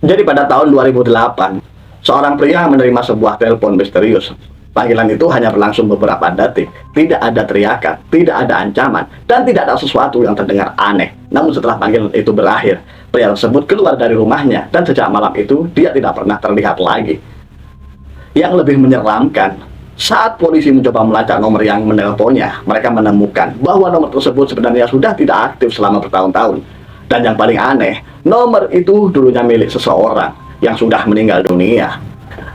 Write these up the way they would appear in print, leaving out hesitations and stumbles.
Jadi pada tahun 2008, seorang pria menerima sebuah telepon misterius. Panggilan itu hanya berlangsung beberapa detik, tidak ada teriakan, tidak ada ancaman, dan tidak ada sesuatu yang terdengar aneh. Namun setelah panggilan itu berakhir, pria tersebut keluar dari rumahnya, dan sejak malam itu dia tidak pernah terlihat lagi. Yang lebih menyeramkan, saat polisi mencoba melacak nomor yang menelponnya, mereka menemukan bahwa nomor tersebut sebenarnya sudah tidak aktif selama bertahun-tahun. Dan yang paling aneh, nomor itu dulunya milik seseorang yang sudah meninggal dunia.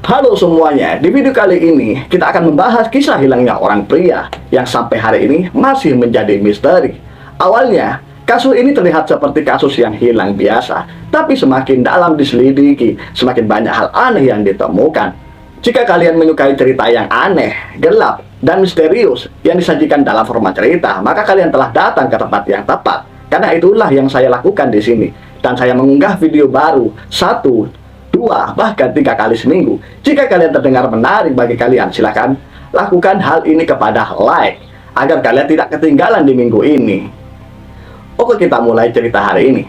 Halo semuanya, di video kali ini kita akan membahas kisah hilangnya orang pria yang sampai hari ini masih menjadi misteri. Awalnya, kasus ini terlihat seperti kasus yang hilang biasa, tapi semakin dalam diselidiki, semakin banyak hal aneh yang ditemukan. Jika kalian menyukai cerita yang aneh, gelap, dan misterius yang disajikan dalam format cerita, maka kalian telah datang ke tempat yang tepat. Karena itulah yang saya lakukan di sini. Dan saya mengunggah video baru 1, 2, bahkan 3 kali seminggu. Jika kalian terdengar menarik bagi kalian, silakan lakukan hal ini kepada like, agar kalian tidak ketinggalan di minggu ini. Oke, kita mulai cerita hari ini.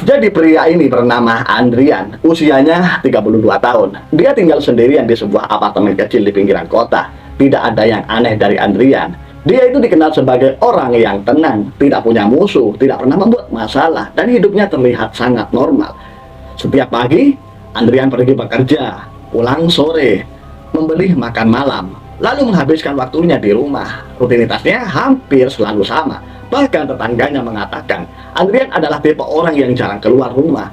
Jadi pria ini bernama Andrian, usianya 32 tahun. Dia tinggal sendirian di sebuah apartemen kecil di pinggiran kota. Tidak ada yang aneh dari Andrian. Dia itu dikenal sebagai orang yang tenang, tidak punya musuh, tidak pernah membuat masalah, dan hidupnya terlihat sangat normal. Setiap pagi, Andrian pergi bekerja, pulang sore, membeli makan malam, lalu menghabiskan waktunya di rumah. Rutinitasnya hampir selalu sama. Bahkan tetangganya mengatakan, Andrian adalah tipe orang yang jarang keluar rumah.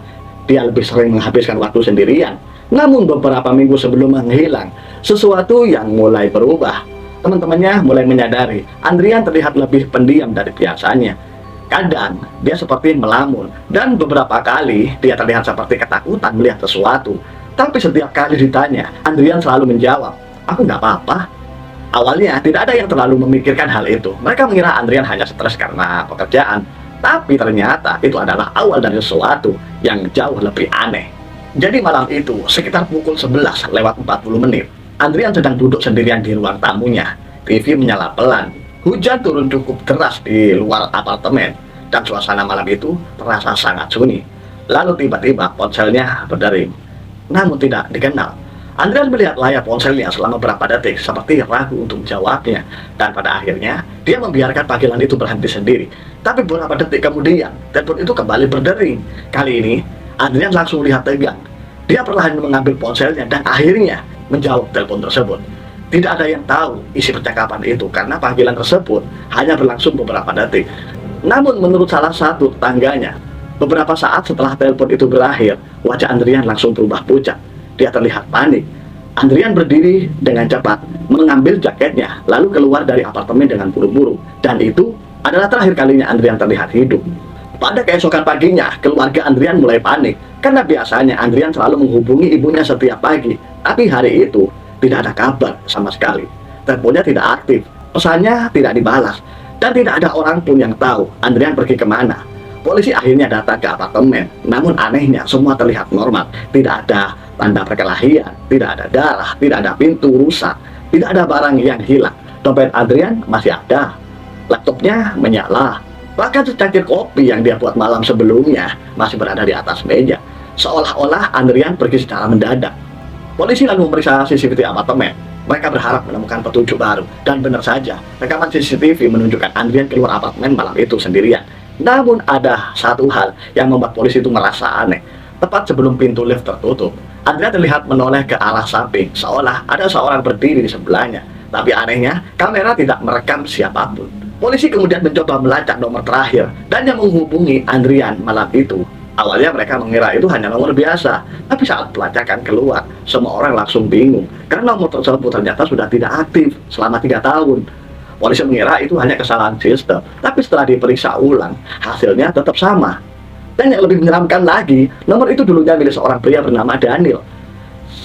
Dia lebih sering menghabiskan waktu sendirian. Namun beberapa minggu sebelum menghilang, sesuatu yang mulai berubah. Teman-temannya mulai menyadari, Andrian terlihat lebih pendiam dari biasanya. Kadang, dia seperti melamun, dan beberapa kali dia terlihat seperti ketakutan melihat sesuatu. Tapi setiap kali ditanya, Andrian selalu menjawab, "Aku nggak apa-apa." Awalnya tidak ada yang terlalu memikirkan hal itu. Mereka mengira Andrian hanya stres karena pekerjaan. Tapi ternyata itu adalah awal dari sesuatu yang jauh lebih aneh. Jadi malam itu, sekitar pukul 11:40, Andrian sedang duduk sendirian di ruang tamunya. TV menyala pelan. Hujan turun cukup deras di luar apartemen. Dan suasana malam itu terasa sangat sunyi. Lalu tiba-tiba ponselnya berdering. Namun tidak dikenal. Andrian melihat layar ponselnya selama beberapa detik, seperti ragu untuk menjawabnya. Dan pada akhirnya, dia membiarkan panggilan itu berhenti sendiri. Tapi beberapa detik kemudian, telepon itu kembali berdering. Kali ini, Andrian langsung lihat tegang. Dia perlahan mengambil ponselnya dan akhirnya menjawab telepon tersebut. Tidak ada yang tahu isi percakapan itu karena panggilan tersebut hanya berlangsung beberapa detik. Namun menurut salah satu tetangganya, beberapa saat setelah telepon itu berakhir, wajah Andrian langsung berubah pucat. Dia terlihat panik. Andrian berdiri dengan cepat, mengambil jaketnya, lalu keluar dari apartemen dengan buru-buru. Dan itu adalah terakhir kalinya Andrian terlihat hidup. Pada keesokan paginya, keluarga Andrian mulai panik. Karena biasanya Andrian selalu menghubungi ibunya setiap pagi. Tapi hari itu, tidak ada kabar sama sekali. Teleponnya tidak aktif, pesannya tidak dibalas. Dan tidak ada orang pun yang tahu Andrian pergi kemana. Polisi akhirnya datang ke apartemen. Namun anehnya, semua terlihat normal. Tidak ada tanda perkelahian, tidak ada darah, tidak ada pintu rusak, tidak ada barang yang hilang. Dompet Andrian masih ada, laptopnya menyala, bahkan secangkir kopi yang dia buat malam sebelumnya masih berada di atas meja. Seolah-olah Andrian pergi secara mendadak. Polisi lalu memeriksa CCTV apartemen. Mereka berharap menemukan petunjuk baru, dan benar saja, rekaman CCTV menunjukkan Andrian keluar apartemen malam itu sendirian. Namun ada satu hal yang membuat polisi itu merasa aneh. Tepat sebelum pintu lift tertutup, Andrian terlihat menoleh ke arah samping, seolah ada seorang berdiri di sebelahnya. Tapi anehnya, kamera tidak merekam siapapun. Polisi kemudian mencoba melacak nomor terakhir dan yang menghubungi Andrian malam itu. Awalnya mereka mengira itu hanya nomor biasa, tapi saat pelacakan keluar, semua orang langsung bingung karena nomor tersebut ternyata sudah tidak aktif selama 3 tahun. Polisi mengira itu hanya kesalahan sistem, tapi setelah diperiksa ulang, hasilnya tetap sama. Dan yang lebih menyeramkan lagi, nomor itu dulunya milik seorang pria bernama Daniel.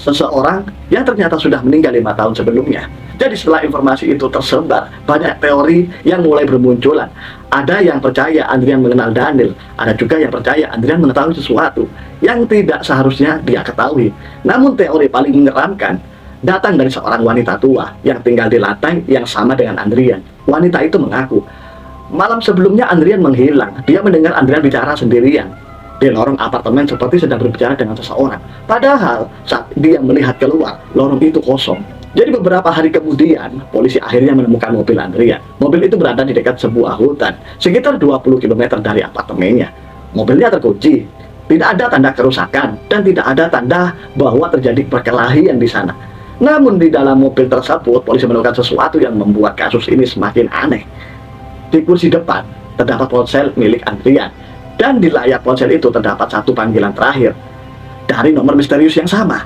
Seseorang yang ternyata sudah meninggal 5 tahun sebelumnya. Jadi setelah informasi itu tersebar, banyak teori yang mulai bermunculan. Ada yang percaya Andrian mengenal Daniel, ada juga yang percaya Andrian mengetahui sesuatu yang tidak seharusnya dia ketahui. Namun teori paling menyeramkan datang dari seorang wanita tua yang tinggal di lantai yang sama dengan Andrian. Wanita itu mengaku, malam sebelumnya Andrian menghilang. Dia mendengar Andrian bicara sendirian di lorong apartemen seperti sedang berbicara dengan seseorang. Padahal saat dia melihat keluar, lorong itu kosong. Jadi beberapa hari kemudian, polisi akhirnya menemukan mobil Andrian. Mobil itu berada di dekat sebuah hutan, sekitar 20 km dari apartemennya. Mobilnya terkunci, tidak ada tanda kerusakan, dan tidak ada tanda bahwa terjadi perkelahian di sana. Namun di dalam mobil tersebut, polisi menemukan sesuatu yang membuat kasus ini semakin aneh. Di kursi depan, terdapat ponsel milik Andrian. Dan di layar ponsel itu terdapat satu panggilan terakhir dari nomor misterius yang sama.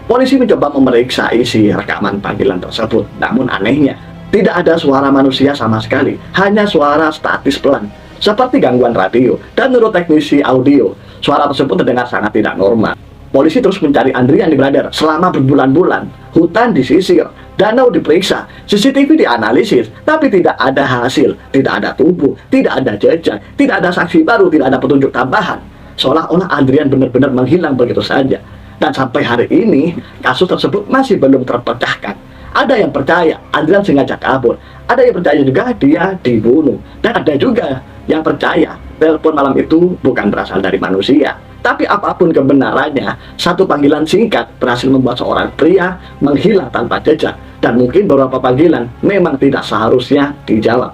Polisi mencoba memeriksa isi rekaman panggilan tersebut. Namun anehnya, tidak ada suara manusia sama sekali. Hanya suara statis pelan, seperti gangguan radio. Dan menurut teknisi audio, suara tersebut terdengar sangat tidak normal. Polisi terus mencari Andrian di Brother selama berbulan-bulan. Hutan disisir, danau diperiksa, CCTV dianalisis, tapi tidak ada hasil, tidak ada tubuh, tidak ada jejak, tidak ada saksi baru, tidak ada petunjuk tambahan. Seolah-olah Andrian benar-benar menghilang begitu saja. Dan sampai hari ini, kasus tersebut masih belum terpecahkan. Ada yang percaya Andrian sengaja kabur, ada yang percaya juga dia dibunuh, dan ada juga yang percaya telepon malam itu bukan berasal dari manusia. Tapi apapun kebenarannya, satu panggilan singkat berhasil membuat seorang pria menghilang tanpa jejak. Dan mungkin beberapa panggilan memang tidak seharusnya dijawab.